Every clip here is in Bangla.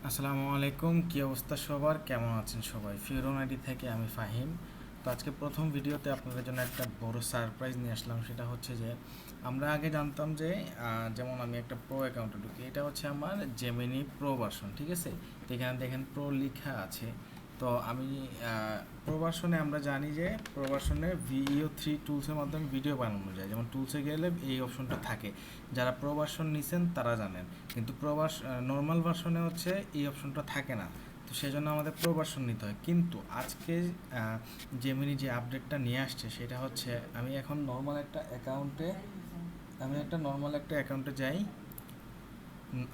আসসালামু আলাইকুম, কী অবস্থা সবার, কেমন আছেন সবাই? ফিওরন আইডি থেকে আমি ফাহিম। তো আজকে প্রথম ভিডিওতে আপনাদের জন্য একটা বড় সারপ্রাইজ নিয়ে আসলাম। সেটা হচ্ছে যে আমরা আগে জানতাম যে যেমন আমি একটা প্রো অ্যাকাউন্টে ঢুকি, এটা হচ্ছে আমার জেমিনি প্রো ভার্সন, ঠিক আছে? তো এখানে দেখেন প্রো লেখা আছে। তো আমি প্রো ভার্সনে আমরা জানি যে প্রো ভার্সনে VEO3 টুলসের মাধ্যমে ভিডিও বানানো যায়, যেমন টুলসে গেলে এই অপশনটা থাকে। যারা প্রো ভার্সন নিছেন তারা জানেন, কিন্তু প্রো নর্মাল ভার্সনে হচ্ছে এই অপশনটা থাকে না। তো সেই জন্য আমাদের প্রো ভার্সন নিতে হয়। কিন্তু আজকে জেমিনি যে আপডেটটা নিয়ে আসছে সেটা হচ্ছে আমি এখন নর্মাল একটা অ্যাকাউন্টে যাই।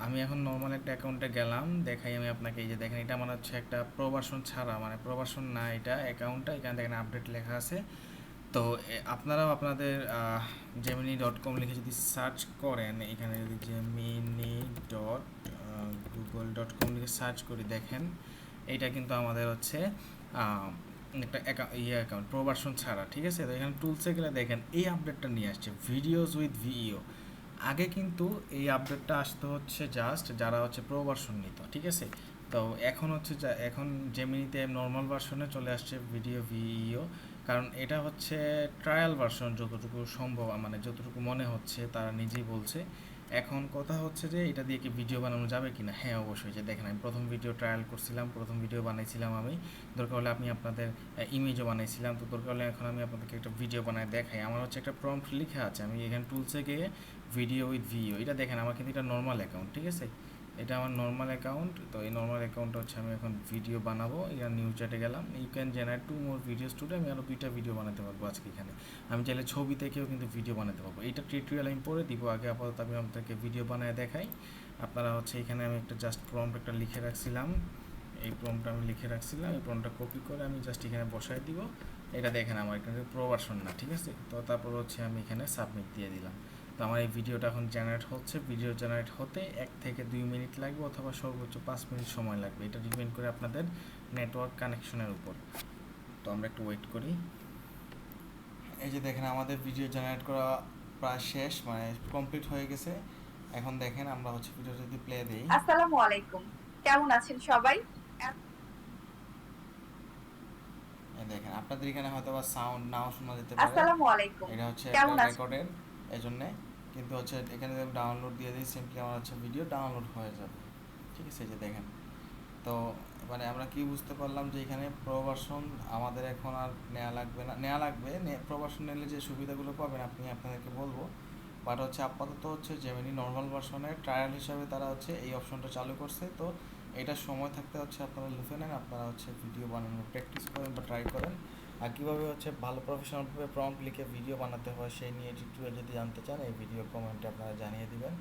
আমি এখন নর্মাল একটা অ্যাকাউন্টে গেলাম, দেখাই আমি আপনাকে। এই যে দেখেন, এটা আমার হচ্ছে একটা প্রো ভার্সন ছাড়া, মানে প্রো ভার্সন না, এটা অ্যাকাউন্টটা। এখানে দেখেন আপডেট লেখা আছে। তো আপনারাও আপনাদের জেমিনি.com লিখে যদি সার্চ করেন, এখানে যদি gemini.google.com লিখে সার্চ করি, দেখেন এইটা কিন্তু আমাদের হচ্ছে একটা অ্যাকাউন্ট প্রো ভার্সন ছাড়া, ঠিক আছে? তো এখানে টুলসে গেলে দেখেন এই আপডেটটা নিয়ে আসছে, ভিডিওস উইথ ভিইও। আগে কিন্তু এই আপডেটটা আসতো হচ্ছে জাস্ট যারা হচ্ছে প্রো ভার্সন নিত, ঠিক আছে? তো এখন হচ্ছে এখন জেমিনিতে নর্মাল ভার্সনে চলে আসছে ভিডিও ভিইও। কারণ এটা হচ্ছে ট্রায়াল ভার্সন, যতটুকু সম্ভব, মানে যতটুকু মনে হচ্ছে তারা নিজেই বলছে। এখন কথা হচ্ছে যে এটা দিয়ে কি ভিডিও বানানো যাবে কি না? হ্যাঁ, অবশ্যই। যে দেখেন, আমি প্রথম ভিডিও ট্রায়াল করছিলাম, প্রথম ভিডিও বানাইছিলাম আমি। দরকার হলে আমি আপনাদের ইমেজও বানাইছিলাম। তো দরকার হলে এখন আমি আপনাদেরকে একটা ভিডিও বানায় দেখাই। আমার হচ্ছে একটা প্রম্পট লেখা আছে, আমি এখানে টুলসে গিয়ে ভিডিও উইথ ভিও, এটা দেখেন আমার কিন্তু এটা নর্মাল অ্যাকাউন্ট, ঠিক আছে? এটা আমার নর্মাল অ্যাকাউন্ট। তো এই নর্মাল অ্যাকাউন্টে হচ্ছে আমি এখন ভিডিও বানাবো। এখানে নিউজ চ্যাটে গেলাম, you can generate 2 more videos today. আমি আরও 2টা ভিডিও বানাতে পারবো আজকে এখানে। আমি চাইলে ছবি থেকেও কিন্তু ভিডিও বানাতে পারবো। এইটা টিউটোরিয়াল আমি পরে দিব। আগে আপাতত আমি আপনাদেরকে ভিডিও বানায় দেখাই। আপনারা হচ্ছে এখানে আমি একটা জাস্ট প্রম্পট একটা লিখে রাখছিলাম, এই প্রম্পটটা আমি লিখে রাখছিলাম, এই প্রম্পটটা কপি করে আমি জাস্ট এখানে বসাই দিব। এটা দেখেন আমার এখানে প্রো ভার্সন না, ঠিক আছে? তো তারপর হচ্ছে আমি এখানে সাবমিট দিয়ে দিলাম। তো আমার এই ভিডিওটা এখন জেনারেট হচ্ছে। ভিডিও জেনারেট হতে 1 থেকে 2 মিনিট লাগবে, অথবা সর্বোচ্চ 5 মিনিট সময় লাগবে। এটা ডিপেন্ড করে আপনাদের নেটওয়ার্ক কানেকশনের উপর। তো আমরা একটু ওয়েট করি। এই যে দেখেন আমাদের ভিডিও জেনারেট করা প্রায় শেষ, মানে কমপ্লিট হয়ে গেছে। এখন দেখেন আমরা হচ্ছে ভিডিও যদি প্লে দিই। আসসালামু আলাইকুম, কেমন আছেন সবাই? এই দেখেন, আপনাদের এখানে হয়তো বা সাউন্ড নাও শোনা যেতে পারে। আসসালামু আলাইকুম, এটা হচ্ছে একটা কেমন আছেন? রেকর্ডের, এই জন্যে। কিন্তু হচ্ছে এখানে যদি আমি ডাউনলোড দিয়ে দিই, সিম্পলি আমার হচ্ছে ভিডিও ডাউনলোড হয়ে যাবে, ঠিক আছে? এই যে দেখেন। তো মানে আমরা কি বুঝতে পারলাম যে এখানে প্রো ভার্সন আমাদের এখন আর নেওয়া লাগবে না। নেওয়া লাগবে, প্রো ভার্সন নিলে যে সুবিধাগুলো পাবেন আপনি আপনাদেরকে বলবো। বাট হচ্ছে আপাতত হচ্ছে জেমিনি নর্মাল ভার্সনের ট্রায়াল হিসাবে তারা হচ্ছে এই অপশনটা চালু করছে। তো এটা সময় থাকতে হচ্ছে আপনারা লিখে নেন, আপনারা হচ্ছে ভিডিও বানানোর প্র্যাকটিস করেন বা ট্রাই করেন। আর কীভাবে হচ্ছে ভালো প্রফেশনালভাবে প্রম্পট লিখে ভিডিও বানাতে হয় সেই নিয়ে টিউটোরিয়াল যদি জানতে চান, এই ভিডিও কমেন্টে আপনারা জানিয়ে দিবেন।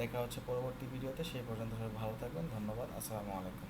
দেখা হচ্ছে পরবর্তী ভিডিওতে। সেই পর্যন্ত সবাই ভালো থাকবেন। ধন্যবাদ। আসসালামু আলাইকুম।